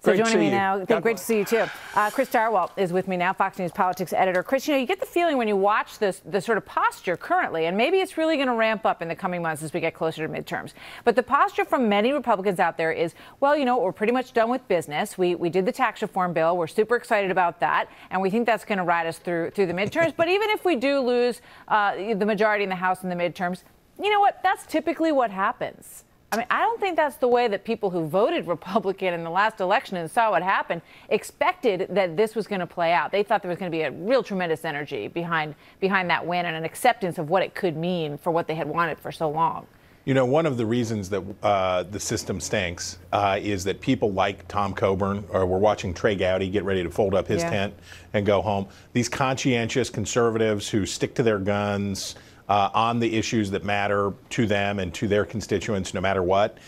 So joining me now, great to see you too. Chris Stirewalt is with me now, Fox News politics editor. Chris, you get the feeling when you watch the sort of posture currently, and maybe it's really going to ramp up in the coming months as we get closer to midterms. But the posture from many Republicans out there is, well, we're pretty much done with business. We did the tax reform bill. We're super excited about that, and we think that's going to ride us through the midterms. But even if we do lose the majority in the House in the midterms, you know what? That's typically what happens. I mean, I don't think that's the way that people who voted Republican in the last election and saw what happened expected that this was going to play out. They thought there was going to be a real tremendous energy behind that win and an acceptance of what it could mean for what they had wanted for so long. One of the reasons that the system stinks is that people like Tom Coburn, or we're watching Trey Gowdy get ready to fold up his tent and go home. These conscientious conservatives who stick to their guns on the issues that matter to them and to their constituents, no matter what,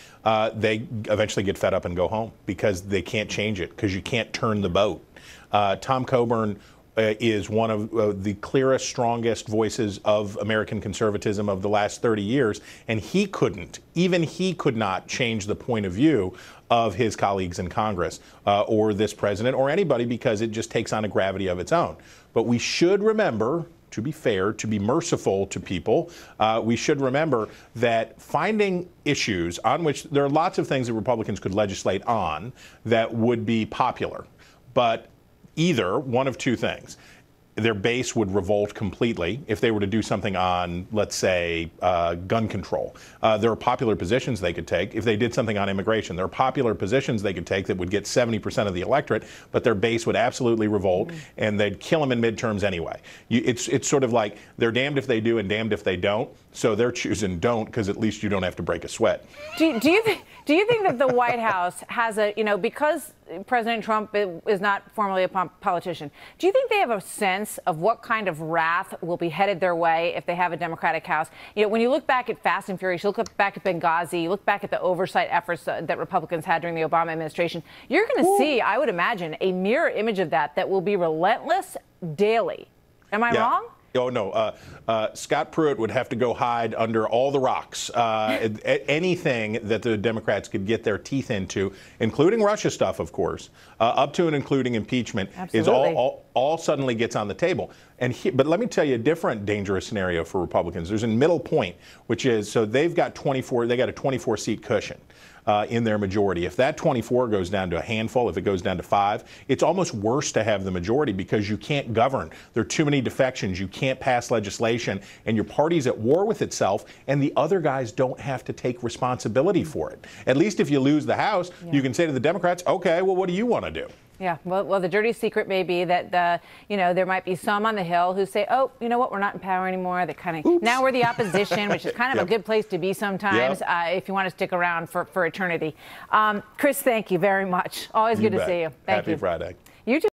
they eventually get fed up and go home because they can't change it, because you can't turn the boat. Tom Coburn is one of the clearest, strongest voices of American conservatism of the last 30 years, and even he could not change the point of view of his colleagues in Congress or this president or anybody, because it just takes on a gravity of its own. But we should remember, to be fair, to be merciful to people, we should remember that finding issues on which there are lots of things that Republicans could legislate on that would be popular, but either one of two things. Their base would revolt completely if they were to do something on, let's say, gun control. There are popular positions they could take. If they did something on immigration, there are popular positions they could take that would get 70% of the electorate, but their base would absolutely revolt, and they'd kill them in midterms anyway. It's sort of like they're damned if they do and damned if they don't, so they're choosing don't, because at least you don't have to break a sweat. Do you think that the White House has because President Trump is not formally a politician, do you think they have a sense of what kind of wrath will be headed their way if they have a Democratic House? When you look back at Fast and Furious, you look back at Benghazi, you look back at the oversight efforts that Republicans had during the Obama administration, you're going to see, I would imagine, a mirror image of that will be relentless daily. Am I wrong? Oh, no. Scott Pruitt would have to go hide under all the rocks. Anything that the Democrats could get their teeth into, including Russia stuff, of course, up to and including impeachment, is all suddenly gets on the table. But let me tell you a different dangerous scenario for Republicans. There's a middle point, which is, so they've got 24, they got a 24-seat cushion in their majority. If that 24 goes down to a handful, if it goes down to 5, it's almost worse to have the majority, because you can't govern. There are too many defections. You can't pass legislation, and your party's at war with itself, and the other guys don't have to take responsibility for it. At least if you lose the House, you can say to the Democrats, okay, well, what do you want to do? Yeah, well, the dirty secret may be that there might be some on the Hill who say, oh, you know what, we're not in power anymore. That kind of now we're the opposition, which is kind of a good place to be sometimes if you want to stick around for eternity. Chris, thank you very much. Always good to see you. Thank you. Happy Friday. You too.